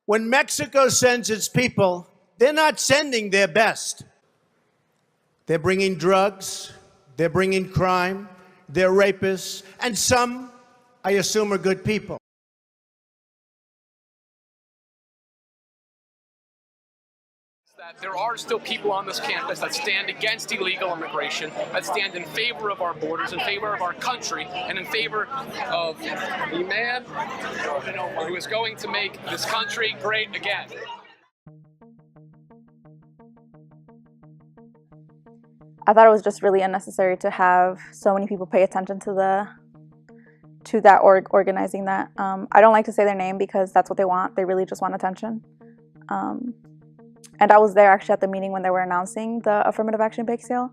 When Mexico sends its people, they're not sending their best. They're bringing drugs, they're bringing crime, they're rapists, and some, I assume, are good people. That there are still people on this campus that stand against illegal immigration, that stand in favor of our borders, in favor of our country, and in favor of the man who is going to make this country great again. I thought it was just really unnecessary to have so many people pay attention to that organizing that. I don't like to say their name because that's what they want. They really just want attention. And I was there actually at the meeting when they were announcing the affirmative action bake sale,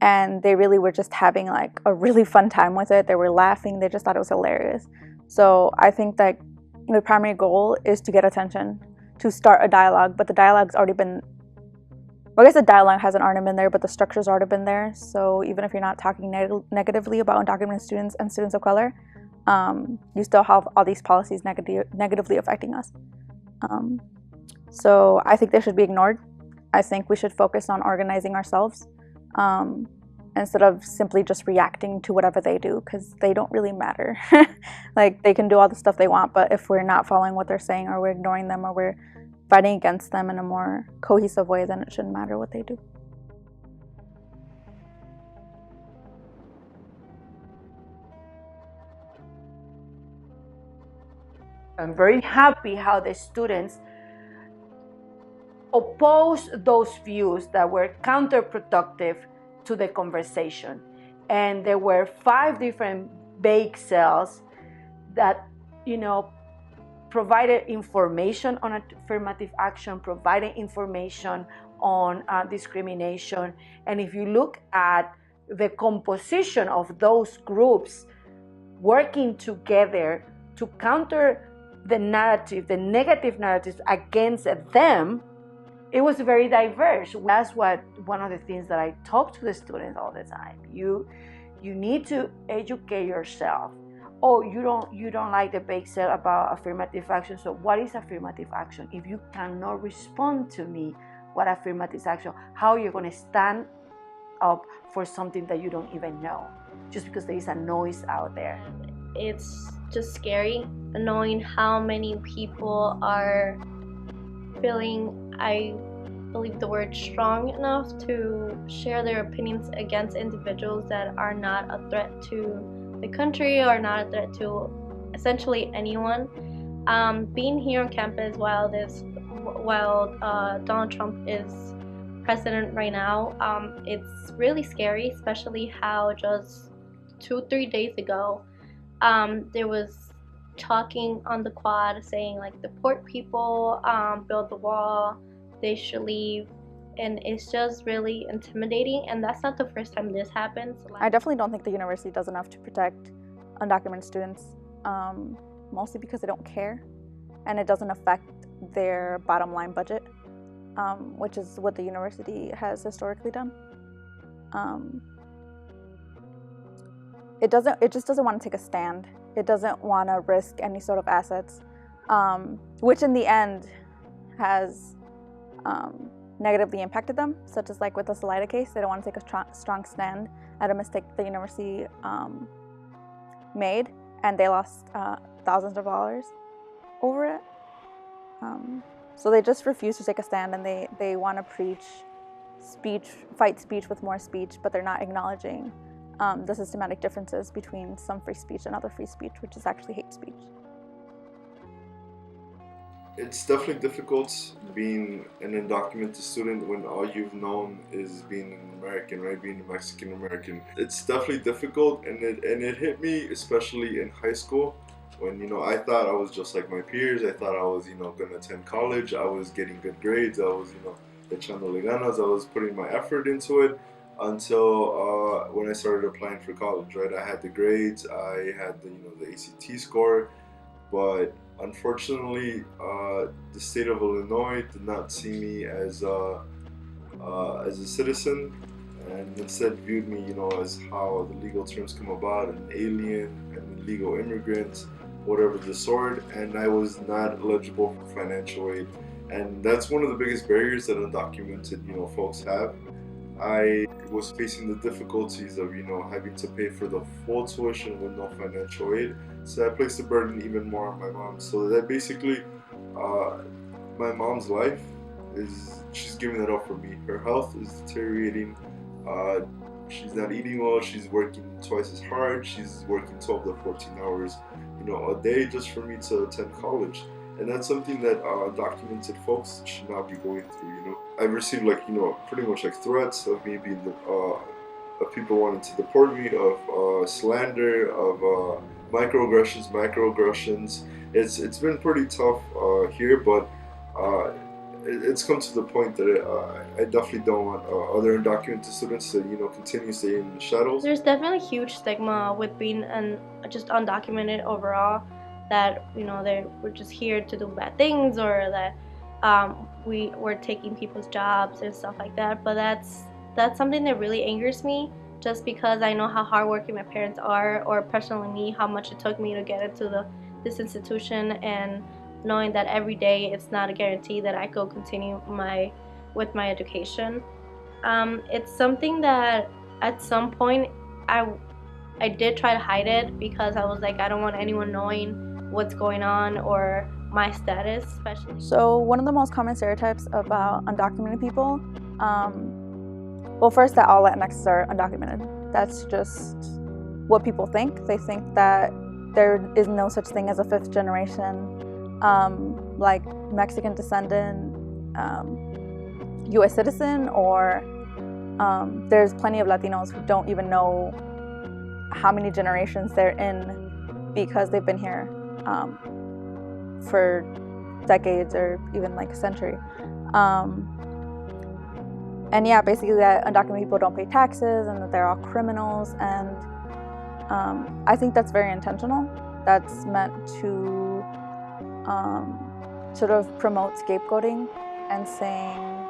and they really were just having like a really fun time with it. They were laughing. They just thought it was hilarious. So I think that the primary goal is to get attention, to start a dialogue, but the dialogue's already been, well, I guess the dialogue hasn't already been there, but the structure's already been there. So even if you're not talking negatively about undocumented students and students of color, you still have all these policies negatively affecting us. So I think they should be ignored. I think we should focus on organizing ourselves instead of simply just reacting to whatever they do, because they don't really matter. Like, they can do all the stuff they want, but if we're not following what they're saying, or we're ignoring them, or we're fighting against them in a more cohesive way, then it shouldn't matter what they do. I'm very happy how the students opposed those views that were counterproductive to the conversation. And there were 5 different bake sales that, provided information on affirmative action, provided information on discrimination. And if you look at the composition of those groups working together to counter the narrative, the negative narratives against them, it was very diverse. That's one of the things that I talk to the students all the time. You need to educate yourself. Oh, you don't like the bake sale about affirmative action. So what is affirmative action? If you cannot respond to me what affirmative action, how are you going to stand up for something that you don't even know, just because there is a noise out there? It's just scary knowing how many people are feeling, I believe the word, strong enough to share their opinions against individuals that are not a threat to the country or not a threat to essentially anyone. Being here on campus while Donald Trump is president right now, it's really scary, especially how just 2-3 days ago there was talking on the quad saying like deport people, build the wall, they should leave, and it's just really intimidating. And that's not the first time this happens. I definitely don't think the university does enough to protect undocumented students, mostly because they don't care, and it doesn't affect their bottom line budget, which is what the university has historically done. It just doesn't want to take a stand. It doesn't want to risk any sort of assets, which in the end has negatively impacted them, such as like with the Salida case. They don't want to take a strong stand at a mistake the university made, and they lost thousands of dollars over it. So they just refuse to take a stand, and they want to fight speech with more speech, but they're not acknowledging the systematic differences between some free speech and other free speech, which is actually hate speech. It's definitely difficult being an undocumented student when all you've known is being an American, right? Being a Mexican American. It's definitely difficult, and it hit me especially in high school when, I thought I was just like my peers. I thought I was, going to attend college. I was getting good grades. I was, echándole ganas. I was putting my effort into it until when I started applying for college, right? I had the grades, I had the ACT score, but unfortunately, the state of Illinois did not see me as a citizen, and instead viewed me, as how the legal terms come about, an alien, an illegal immigrant, whatever the sort, and I was not eligible for financial aid. And that's one of the biggest barriers that undocumented, folks have. I was facing the difficulties of, having to pay for the full tuition with no financial aid. So that placed the burden even more on my mom. So that basically, my mom's life she's giving that up for me. Her health is deteriorating. She's not eating well. She's working twice as hard. She's working 12 to 14 hours, a day just for me to attend college. And that's something that undocumented folks should not be going through. I've received pretty much threats of me being of people wanting to deport me, of slander, of microaggressions. It's been pretty tough here, but it's come to the point that I definitely don't want other undocumented students to continue staying in the shadows. There's definitely a huge stigma with being just undocumented overall, that we're just here to do bad things, or that we're taking people's jobs and stuff like that. But that's something that really angers me, just because I know how hardworking my parents are, or personally me, how much it took me to get into this institution, and knowing that every day it's not a guarantee that I could continue with my education. It's something that at some point I did try to hide it, because I was like, I don't want anyone knowing what's going on or my status, especially. So one of the most common stereotypes about undocumented people, well, first, that all Latinx are undocumented. That's just what people think. They think that there is no such thing as a fifth generation, like Mexican descendant, U.S. citizen, or there's plenty of Latinos who don't even know how many generations they're in, because they've been here for decades or even like a century. And yeah, basically that undocumented people don't pay taxes and that they're all criminals. And I think that's very intentional. That's meant to sort of promote scapegoating and saying,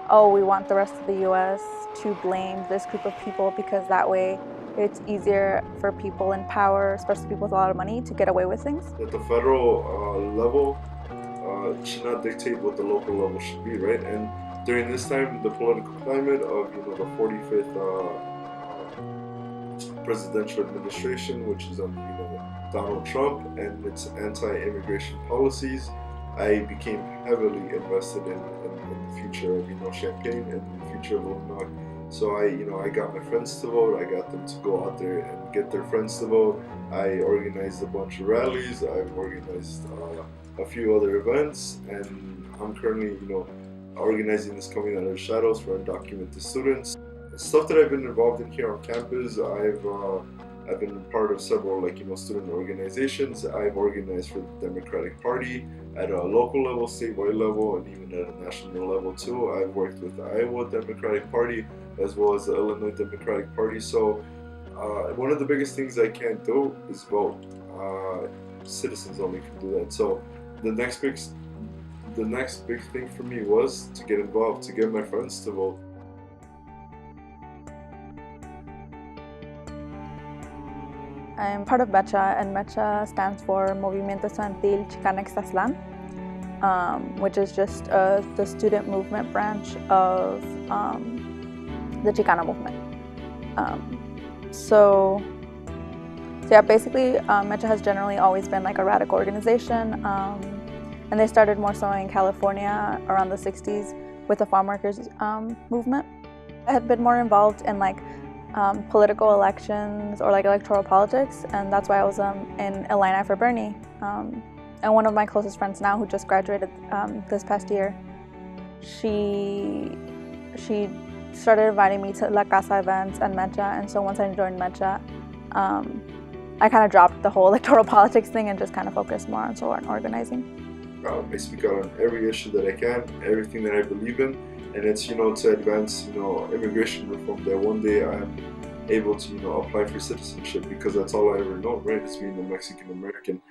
oh, we want the rest of the US to blame this group of people, because that way it's easier for people in power, especially people with a lot of money, to get away with things. At the federal level, should not dictate what the local level should be, right? And during this time, the political climate of the 45th presidential administration, which is under Donald Trump and its anti-immigration policies, I became heavily invested in the future of Champaign and the future of Illinois. So I got my friends to vote. I got them to go out there and get their friends to vote. I organized a bunch of rallies. I've organized a few other events, and I'm currently organizing this Coming Out of the Shadows for undocumented students. Stuff that I've been involved in here on campus, I've been part of several student organizations. I've organized for the Democratic Party at a local level, statewide level, and even at a national level too. I've worked with the Iowa Democratic Party as well as the Illinois Democratic Party. So one of the biggest things I can't do is vote. Citizens only can do that. So the next big thing for me was to get involved, to get my friends to vote. I'm part of MECHA, and MECHA stands for Movimiento Estudiantil Chicanx-Aztlán, which is just the student movement branch of the Chicano movement. So yeah, basically MECHA has generally always been like a radical organization, and they started more so in California around the 60s with the farm workers movement. I had been more involved in political elections or electoral politics, and that's why I was in Illini for Bernie. And one of my closest friends now, who just graduated this past year, she started inviting me to La Casa events and MECHA, and so once I joined MECHA, I kind of dropped the whole electoral politics thing and just kind of focused more on organizing. I speak out on every issue that I can, everything that I believe in, and it's to advance immigration reform, that one day I'm able to apply for citizenship, because that's all I ever know, right? It's being a Mexican American.